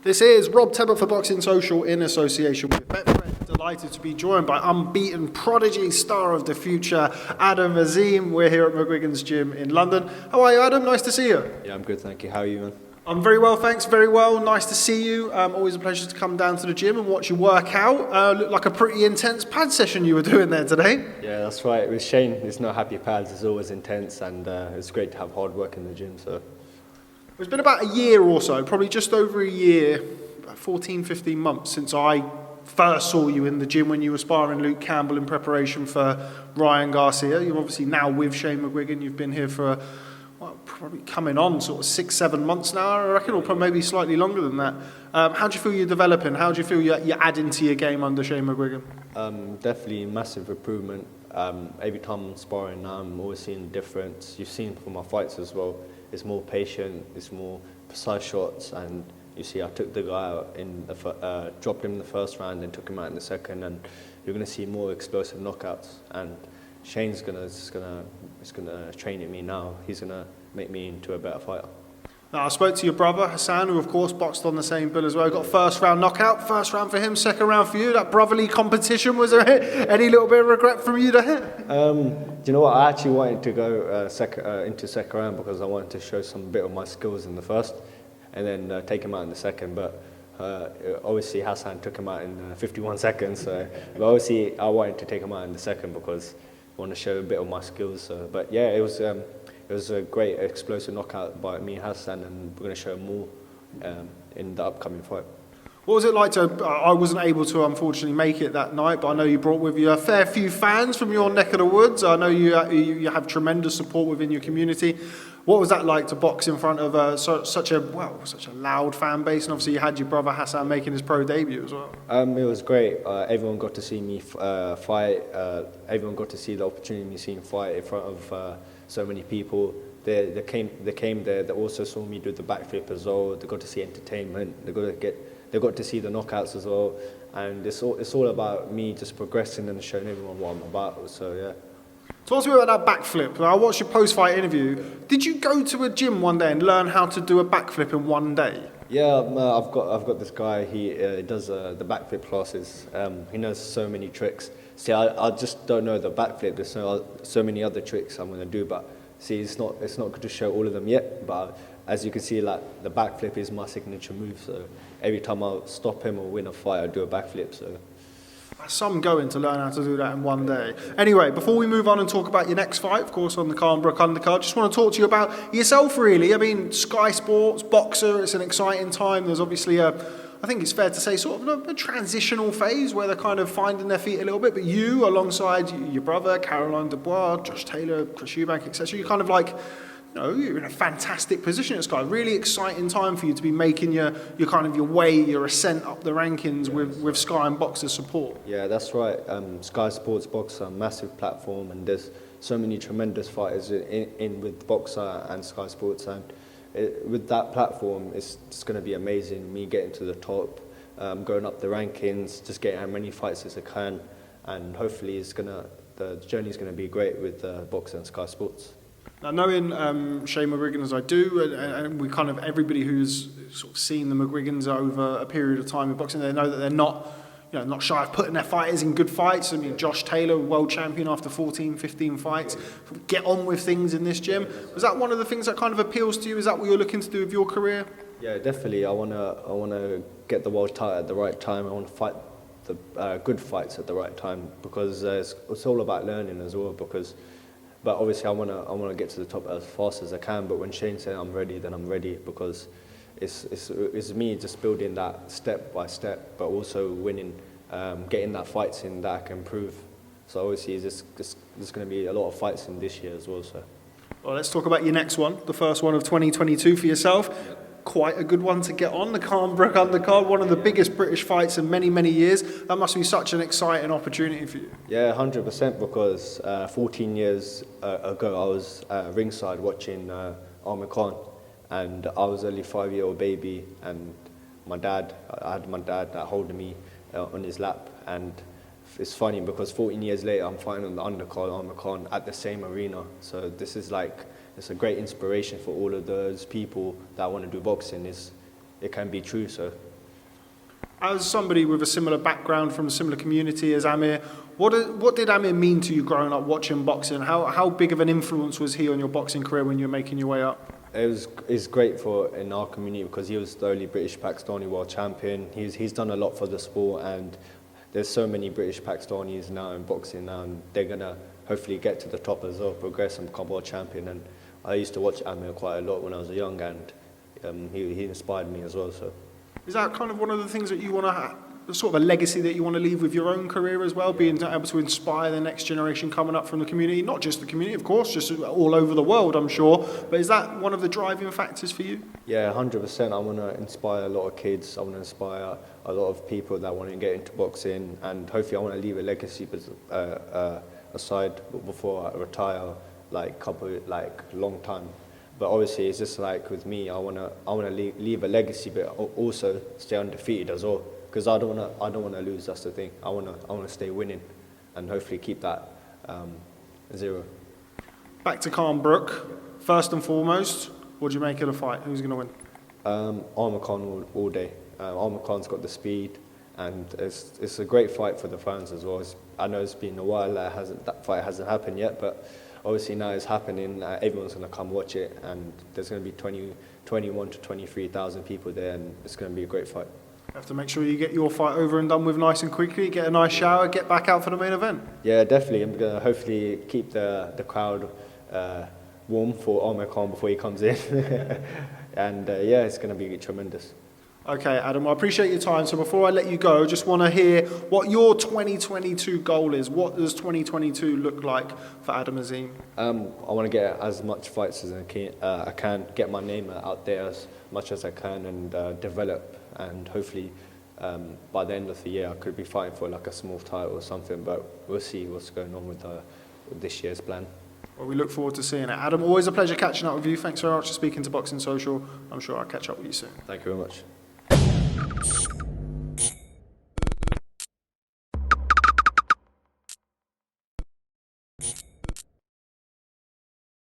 This is Rob Tebbutt for Boxing Social in association with Betfred. Delighted to be joined by unbeaten prodigy star of the future, Adam Azim. We're here at McGuigan's gym in London. How are you, Adam? Nice to see you. Yeah, I'm good, thank you. How are you, man? I'm very well, thanks. Very well. Nice to see you. Always a pleasure to come down to the gym and watch you work out. Looked like a pretty intense pad session you were doing there today. Yeah, that's right. With Shane, it's not happy pads. It's always intense, and it's great to have hard work in the gym. So it's been about a year or so, probably just over a year, about 14, 15 months since I first saw you in the gym when you were sparring Luke Campbell in preparation for Ryan Garcia. You're obviously now with Shane McGuigan. You've been here for probably coming on sort of 6-7 months now, I reckon, or probably maybe slightly longer than that. How do you feel you're developing? How do you feel you're adding to your game under Shane McGuigan? Definitely massive improvement. Every time I'm sparring now, I'm always seeing a difference. You've seen from my fights as well. It's more patient, it's more precise shots, and you see I took the guy out in the dropped him in the first round and took him out in the second, and you're going to see more explosive knockouts. And Shane's gonna train at me now. He's gonna make me into a better fighter. Now, I spoke to your brother Hassan, who of course boxed on the same bill as well. Got first round knockout, first round for him, second round for you. That brotherly competition, was there any little bit of regret from you there? Do you know what? I actually wanted to go into second round because I wanted to show some bit of my skills in the first, and then take him out in the second. But obviously Hassan took him out in 51 seconds. But obviously I wanted to take him out in the second because I want to show a bit of my skills. But yeah, it was a great explosive knockout by me and Hassan, and we're going to show more in the upcoming fight. What was it like to, I wasn't able to unfortunately make it that night, but I know you brought with you a fair few fans from your neck of the woods. I know you have tremendous support within your community. What was that like to box in front of such a loud fan base? And obviously you had your brother Hassan making his pro debut as well. It was great. Everyone got to see me fight. Everyone got to see the opportunity of me seeing fight in front of so many people. They came there. They also saw me do the backflip as well. They got to see entertainment. They got to see the knockouts as well. And it's all about me just progressing and showing everyone what I'm about. So yeah. Talk to me about that backflip. I watched your post-fight interview. Did you go to a gym one day and learn how to do a backflip in one day? Yeah, I've got this guy. He does the backflip classes. He knows so many tricks. See, I just don't know the backflip. There's so many other tricks I'm going to do, but see, it's not good to show all of them yet. But as you can see, like the backflip is my signature move. So every time I stop him or win a fight, I do a backflip. So. Some going to learn how to do that in one day. Anyway, before we move on and talk about your next fight, of course, on the Khan-Brook undercard, just want to talk to you about yourself, really. I mean, Sky Sports, boxer, it's an exciting time. There's obviously I think it's fair to say, sort of a transitional phase where they're kind of finding their feet a little bit. But you, alongside your brother, Caroline Dubois, Josh Taylor, Chris Eubank, etc., you're kind of like, you're in a fantastic position at Sky. Really exciting time for you to be making your way, your ascent up the rankings with Sky and Boxer's support. Yeah, that's right. Sky Sports Boxer, massive platform, and there's so many tremendous fighters in with Boxer and Sky Sports, and with that platform, it's going to be amazing. Me getting to the top, going up the rankings, just getting as many fights as I can, and hopefully the journey's going to be great with Boxer and Sky Sports. Now, knowing Shane McGuigan as I do, and we kind of everybody who's sort of seen the McGuigans over a period of time in boxing, they know that they're not shy of putting their fighters in good fights. I mean, Josh Taylor, world champion after 14, 15 fights, get on with things in this gym. Was that one of the things that kind of appeals to you? Is that what you're looking to do with your career? Yeah, definitely. I wanna get the world title at the right time. I want to fight the good fights at the right time because it's all about learning as well. But obviously, I wanna get to the top as fast as I can. But when Shane said I'm ready, then I'm ready because it's me just building that step by step, but also winning, getting that fights in that I can improve. So obviously, there's going to be a lot of fights in this year as well. So. Well, let's talk about your next one, the first one of 2022 for yourself. Yep. Quite a good one to get on, the Khan-Brook undercard, one of the biggest British fights in many, many years. That must be such an exciting opportunity for you. Yeah, 100%, because 14 years ago I was ringside watching AMIR Khan, and I was only a 5-year-old baby, and I had my dad holding me on his lap, and it's funny because 14 years later I'm fighting on the undercard AMIR Khan at the same arena. So this is it's a great inspiration for all of those people that want to do boxing. It can be true. So As somebody with a similar background from a similar community as AMIR, what did AMIR mean to you growing up watching boxing? How big of an influence was he on your boxing career when you were making your way up? It's great for in our community because he was the only British Pakistani world champion. He's done a lot for the sport, and there's so many British Pakistanis now in boxing now, and they're gonna hopefully get to the top as well, progress and become world champion. And I used to watch AMIR quite a lot when I was young, and he inspired me as well. So is that kind of one of the things that you want to sort of a legacy that you want to leave with your own career as well, being able to inspire the next generation coming up from the community, not just the community, of course, just all over the world, I'm sure, but is that one of the driving factors for you? Yeah, 100%. I want to inspire a lot of kids. I want to inspire a lot of people that want to get into boxing, and hopefully I want to leave a legacy aside before I retire, long time. But obviously, it's just like with me, I wanna leave a legacy, but also stay undefeated as well. Because I don't wanna lose. That's the thing. I wanna stay winning, and hopefully keep that 0. Back to Khan-Brook. First and foremost, what do you make of the fight? Who's going to win? AMIR Khan all day. AMIR Khan's got the speed, and it's a great fight for the fans as well. I know it's been a while that fight hasn't happened yet, but obviously now it's happening. Everyone's going to come watch it, and there's going to be 21 to 23,000 people there, and it's going to be a great fight. You have to make sure you get your fight over and done with nice and quickly, get a nice shower, get back out for the main event. Yeah, definitely. I'm going to hopefully keep the crowd warm for AMIR Khan before he comes in. And yeah, it's going to be tremendous. Okay, Adam, I appreciate your time. So before I let you go, just want to hear what your 2022 goal is. What does 2022 look like for Adam Azim? I want to get as much fights as I can, get my name out there as much as I can, and develop. And hopefully, by the end of the year, I could be fighting for like a small title or something. But we'll see what's going on with this year's plan. Well, we look forward to seeing it. Adam, always a pleasure catching up with you. Thanks very much for speaking to Boxing Social. I'm sure I'll catch up with you soon. Thank you very much.